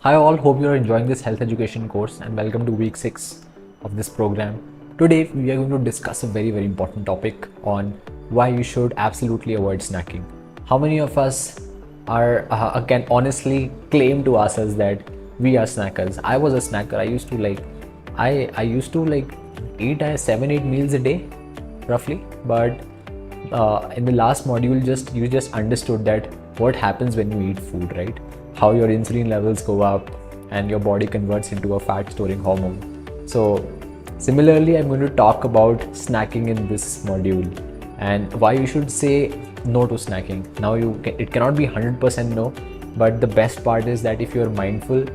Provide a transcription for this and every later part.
Hi all, hope you are enjoying this health education course and welcome to week 6 of this program. Today we are going to discuss a very important topic on why you should absolutely avoid snacking. How many of us can honestly claim to ourselves that we are snackers? I was a snacker. I used to eat 7-8 meals a day roughly, but in the last module you just understood that what happens when you eat food, right? How your insulin levels go up and your body converts into a fat storing hormone. So similarly, I'm going to talk about snacking in this module and why you should say no to snacking. Now it cannot be 100% no, but the best part is that if you're mindful,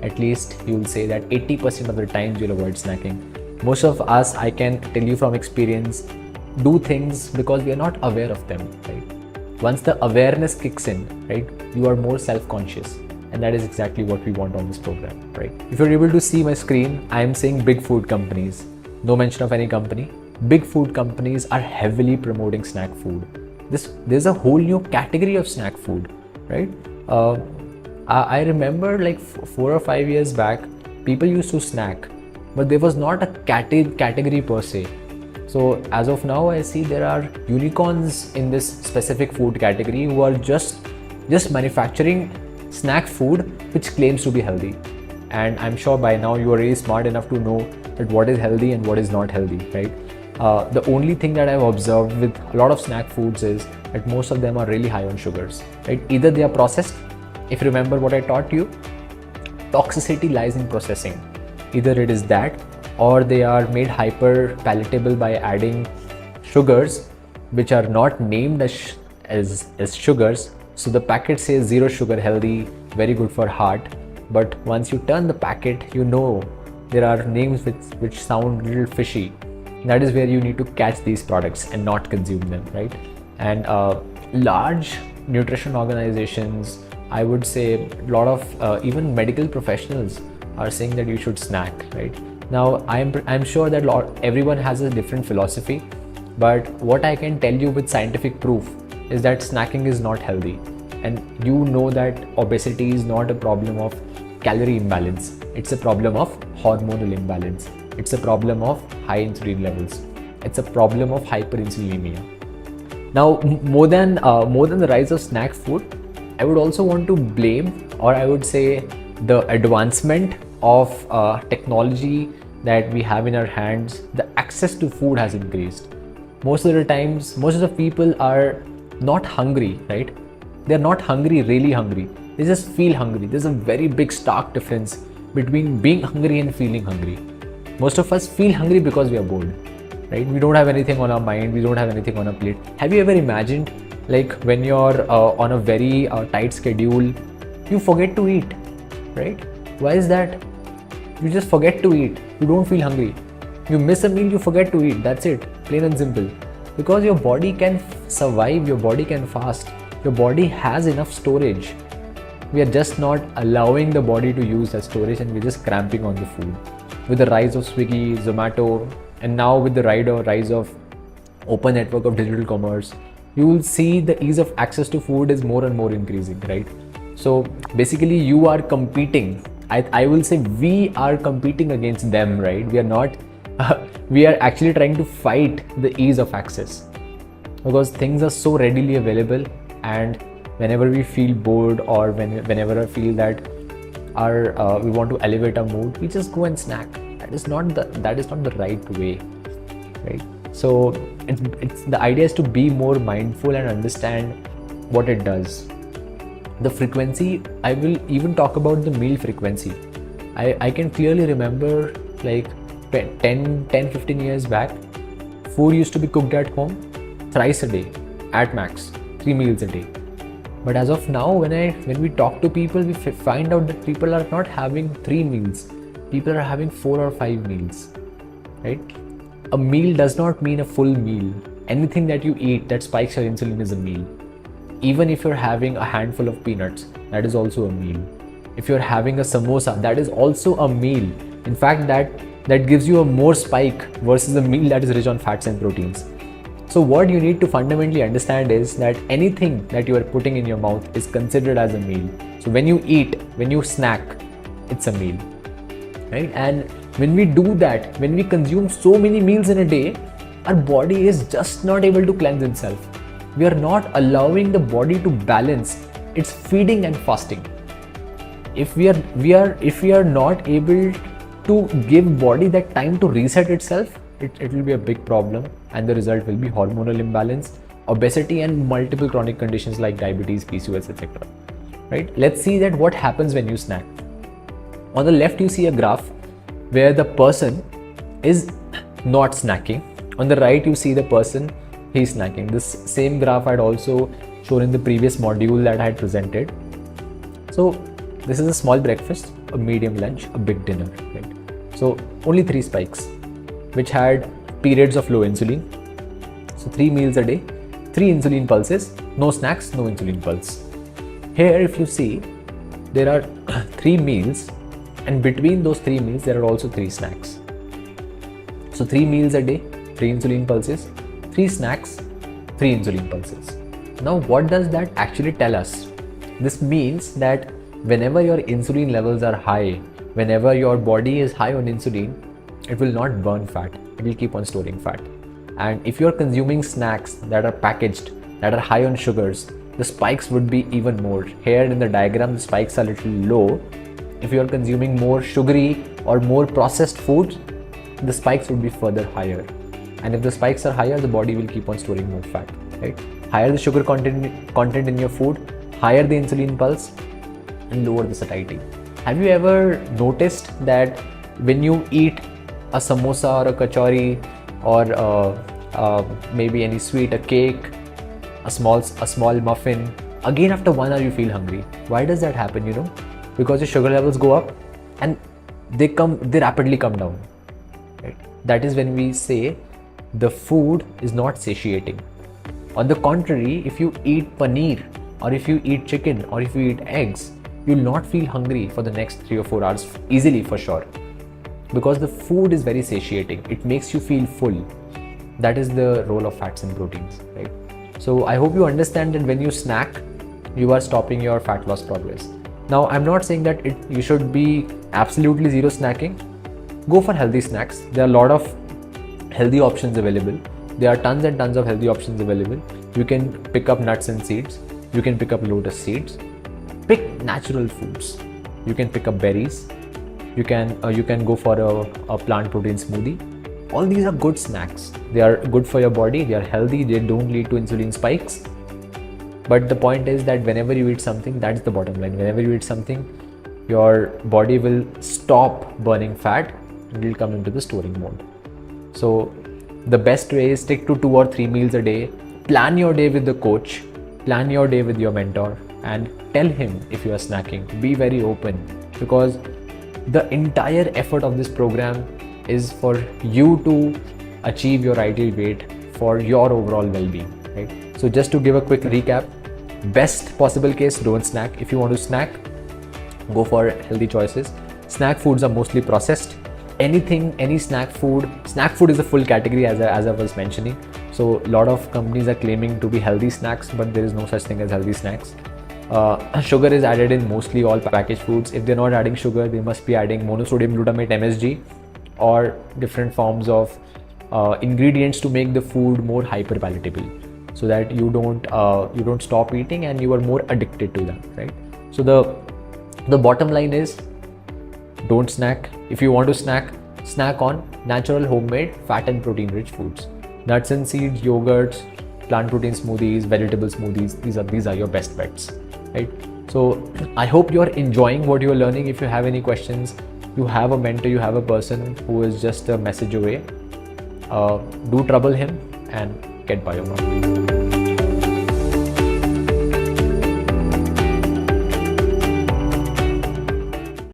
at least you'll say that 80% of the times you'll avoid snacking. Most of us, I can tell you from experience, do things because we are not aware of them, right? Once the awareness kicks in, right, you are more self-conscious, and that is exactly what we want on this program, right? If you're able to see my screen, I am saying big food companies, no mention of any company. Big food companies are heavily promoting snack food. There's a whole new category of snack food, right? I remember like 4 or 5 years back, people used to snack, but there was not a category per se. So as of now, I see there are unicorns in this specific food category who are just manufacturing snack food which claims to be healthy. And I'm sure by now you are really smart enough to know that what is healthy and what is not healthy, right? The only thing that I've observed with a lot of snack foods is that most of them are really high on sugars, right? Either they are processed. If you remember what I taught you, toxicity lies in processing. Either it is that, or they are made hyper palatable by adding sugars which are not named as sugars. So the packet says 0 sugar, healthy, very good for heart, but once you turn the packet, you know there are names which sound a little fishy. That is where you need to catch these products and not consume them, right? And large nutrition organizations, I would say a lot of even medical professionals are saying that you should snack, right? Now, I'm sure that everyone has a different philosophy, but what I can tell you with scientific proof is that snacking is not healthy. And you know that obesity is not a problem of calorie imbalance. It's a problem of hormonal imbalance. It's a problem of high insulin levels. It's a problem of hyperinsulinemia. Now, more than the rise of snack food, I would also want to blame, or I would say the advancement of technology that we have in our hands. The access to food has increased. Most of the times, most of the people are not hungry, right? They're not hungry, really hungry. They just feel hungry. There's a very big stark difference between being hungry and feeling hungry. Most of us feel hungry because we are bored, right? We don't have anything on our mind. We don't have anything on our plate. Have you ever imagined like when you're on a very tight schedule, you forget to eat, right? Why is that? You just forget to eat. You don't feel hungry. You miss a meal, you forget to eat. That's it. Plain and simple. Because your body can survive, your body can fast. Your body has enough storage. We are just not allowing the body to use that storage and we're just cramping on the food. With the rise of Swiggy, Zomato, and now with the rise of open network of digital commerce, you will see the ease of access to food is more and more increasing, right? So basically you are competing. I will say we are competing against them, right? We are not, we are actually trying to fight the ease of access because things are so readily available, and whenever we feel bored or whenever I feel that we want to elevate our mood, we just go and snack. That is not the right way, right? So it's the idea is to be more mindful and understand what it does. The frequency, I will even talk about the meal frequency. I can clearly remember like 10-15 years back, food used to be cooked at home thrice a day at max, 3 meals a day. But as of now, when we talk to people, we find out that people are not having 3 meals. People are having 4 or 5 meals, right? A meal does not mean a full meal. Anything that you eat that spikes your insulin is a meal. Even if you're having a handful of peanuts, that is also a meal. If you're having a samosa, that is also a meal. In fact, that gives you a more spike versus a meal that is rich on fats and proteins. So what you need to fundamentally understand is that anything that you are putting in your mouth is considered as a meal. So when you eat, when you snack, it's a meal, right? And when we do that, when we consume so many meals in a day, our body is just not able to cleanse itself. We are not allowing the body to balance its feeding and fasting. If we are not able to give body that time to reset itself, it will be a big problem, and the result will be hormonal imbalance, obesity, and multiple chronic conditions like diabetes, PCOS, etc. Right? Let's see that what happens when you snack. On the left, you see a graph where the person is not snacking. On the right, you see the person he's snacking. This same graph I had also shown in the previous module that I had presented. So this is a small breakfast, a medium lunch, a big dinner, right? So only 3 spikes, which had periods of low insulin. So 3 meals a day, 3 insulin pulses, no snacks, no insulin pulse. Here, if you see, there are 3 meals, and between those 3 meals, there are also 3 snacks. So 3 meals a day, 3 insulin pulses, 3 snacks, 3 insulin pulses. Now, what does that actually tell us? This means that whenever your insulin levels are high, whenever your body is high on insulin, it will not burn fat, it will keep on storing fat. And if you're consuming snacks that are packaged, that are high on sugars, the spikes would be even more. Here in the diagram, the spikes are a little low. If you're consuming more sugary or more processed foods, the spikes would be further higher. And if the spikes are higher, the body will keep on storing more fat, right? Higher the sugar content in your food, higher the insulin pulse, and lower the satiety. Have you ever noticed that when you eat a samosa or a kachori or maybe any sweet, a cake, a small muffin, again after 1 hour you feel hungry? Why does that happen? Because your sugar levels go up and they rapidly come down, right? That is when we say the food is not satiating. On the contrary, if you eat paneer or if you eat chicken or if you eat eggs, you'll not feel hungry for the next 3 or 4 hours easily, for sure, because the food is very satiating. It makes you feel full. That is the role of fats and proteins, right? So I hope you understand that when you snack, you are stopping your fat loss progress. Now, I'm not saying that you should be absolutely zero snacking. Go for healthy snacks. There are a lot of healthy options available. There are tons and tons of healthy options available. You can pick up nuts and seeds. You can pick up lotus seeds. Pick natural foods. You can pick up berries. You can go for a plant protein smoothie. All these are good snacks. They are good for your body. They are healthy. They don't lead to insulin spikes. But the point is that whenever you eat something, that's the bottom line. Whenever you eat something, your body will stop burning fat and it will come into the storing mode. So the best way is stick to 2 or 3 meals a day. Plan your day with the coach. Plan your day with your mentor and tell him if you are snacking. Be very open, because the entire effort of this program is for you to achieve your ideal weight for your overall well-being, right? So just to give a quick recap, best possible case, don't snack. If you want to snack, go for healthy choices. Snack foods are mostly processed. Any snack food is a full category, as I was mentioning. So a lot of companies are claiming to be healthy snacks, but there is no such thing as healthy snacks. Sugar is added in mostly all packaged foods. If they're not adding sugar, they must be adding monosodium glutamate, MSG, or different forms of ingredients to make the food more hyper palatable, so that you don't stop eating and you are more addicted to them, right? So the bottom line is, don't snack. If you want to snack on natural, homemade, fat and protein rich foods. Nuts and seeds, yogurts, plant protein smoothies, vegetable smoothies, these are your best bets, right? So I hope you're enjoying what you're learning. If you have any questions, you have a mentor, you have a person who is just a message away, do trouble him and get bio.